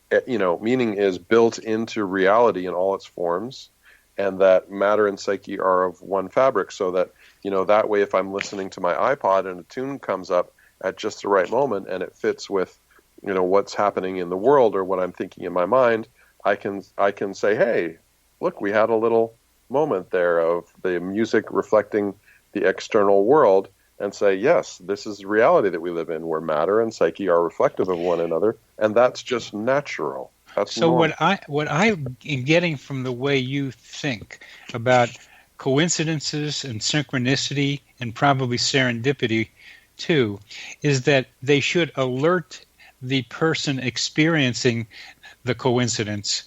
built into reality in all its forms, and that matter and psyche are of one fabric, so that, that way if I'm listening to my iPod and a tune comes up at just the right moment and it fits with, what's happening in the world or what I'm thinking in my mind, I can say, hey, look, we had a little moment there of the music reflecting the external world, and say, yes, this is the reality that we live in, where matter and psyche are reflective of one another, and that's just natural. That's so normal. what I'm getting from the way you think about coincidences and synchronicity and probably serendipity too, is that they should alert the person experiencing the coincidence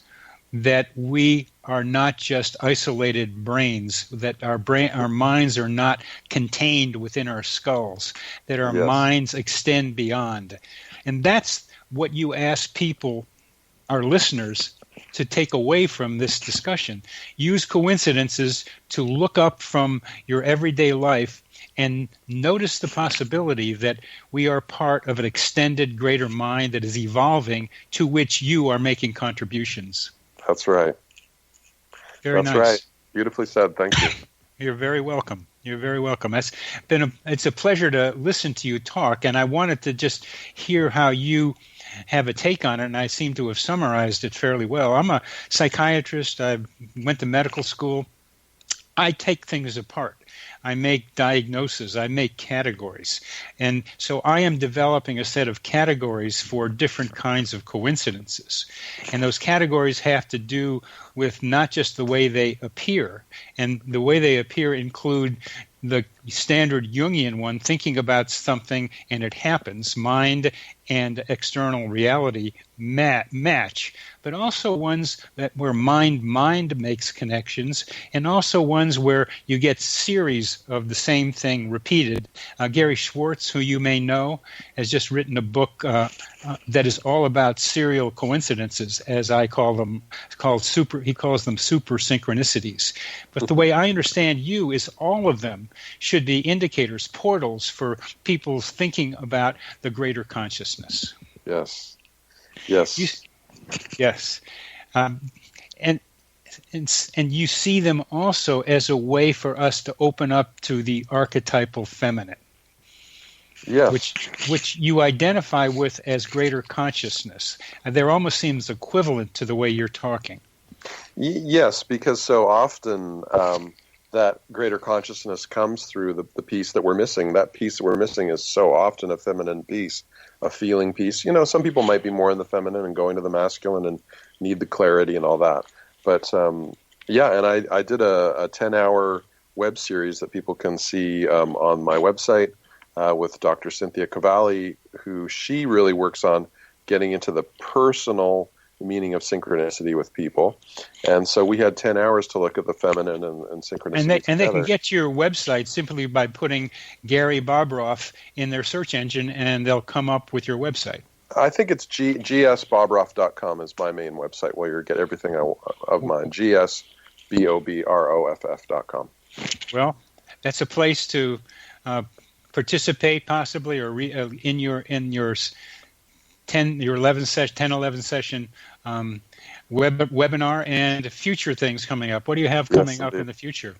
that we are not just isolated brains, that our minds are not contained within our skulls, that our minds extend beyond. And that's what you ask people, our listeners, to take away from this discussion. Use coincidences to look up from your everyday life and notice the possibility that we are part of an extended greater mind that is evolving, to which you are making contributions. That's right. Very That's nice. right. Beautifully said. Thank you. You're very welcome. You're very welcome. It's a pleasure to listen to you talk, and I wanted to just hear how you have a take on it, and I seem to have summarized it fairly well. I'm a psychiatrist. I went to medical school. I take things apart. I make diagnoses. I make categories. And so I am developing a set of categories for different kinds of coincidences. And those categories have to do with not just the way they appear. And the way they appear include the standard Jungian one, thinking about something and it happens, mind and external reality match, but also ones where mind makes connections, and also ones where you get series of the same thing repeated. Gary Schwartz, who you may know, has just written a book that is all about serial coincidences, as I call them. He calls them super synchronicities. But the way I understand you is all of them should be indicators, portals for people's thinking about the greater consciousness. Yes. Yes. And you see them also as a way for us to open up to the archetypal feminine. Yes. Which you identify with as greater consciousness. There almost seems equivalent to the way you're talking. Yes, because so often that greater consciousness comes through the piece that we're missing. That piece that we're missing is so often a feminine piece, a feeling piece. Some people might be more in the feminine and going to the masculine and need the clarity and all that. But and I did a 10-hour web series that people can see on my website with Dr. Cynthia Cavalli, who she really works on getting into the personal meaning of synchronicity with people. And so we had 10 hours to look at the feminine and synchronicity and they can get to your website simply by putting Gary Bobroff in their search engine, and they'll come up with your website. I think it's gsbobroff.com is my main website where you get everything of mine. gsbobroff.com. Well, that's a place to participate possibly, or in your 11 session webinar and future things coming up. What do you have coming up in the future?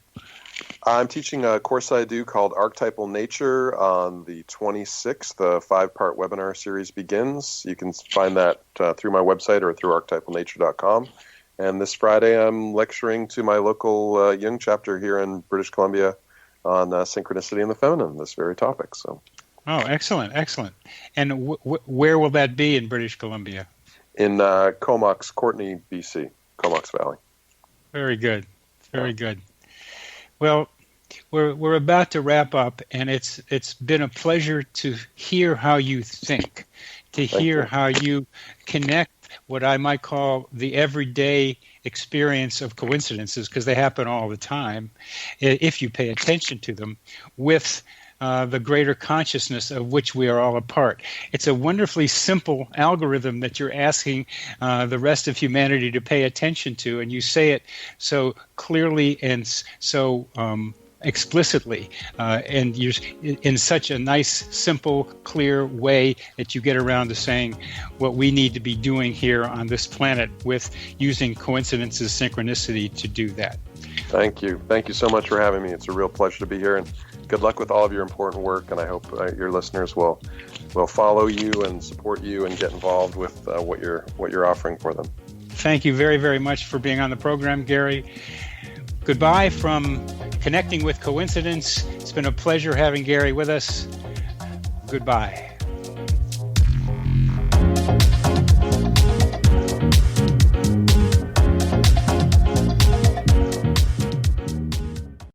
I'm teaching a course I do called Archetypal Nature on the 26th. The 5-part webinar series begins. You can find that through my website or through archetypalnature.com. And this Friday I'm lecturing to my local Jung chapter here in British Columbia on synchronicity and the feminine, this very topic. So. Oh, excellent. And where will that be in British Columbia? In Comox, Courtenay, BC, Comox Valley. Very good. Very good. Well, we're about to wrap up, and it's been a pleasure to hear how you think, to hear how you connect what I might call the everyday experience of coincidences, because they happen all the time, if you pay attention to them, with the greater consciousness of which we are all a part. It's a wonderfully simple algorithm that you're asking the rest of humanity to pay attention to, and you say it so clearly and so explicitly, and you're in such a nice, simple, clear way that you get around to saying what we need to be doing here on this planet with using coincidences, synchronicity to do that. Thank you. Thank you so much for having me. It's a real pleasure to be here, and good luck with all of your important work, and I hope your listeners will follow you and support you and get involved with what you're offering for them. Thank you very, very much for being on the program, Gary. Goodbye from Connecting with Coincidence. It's been a pleasure having Gary with us. Goodbye.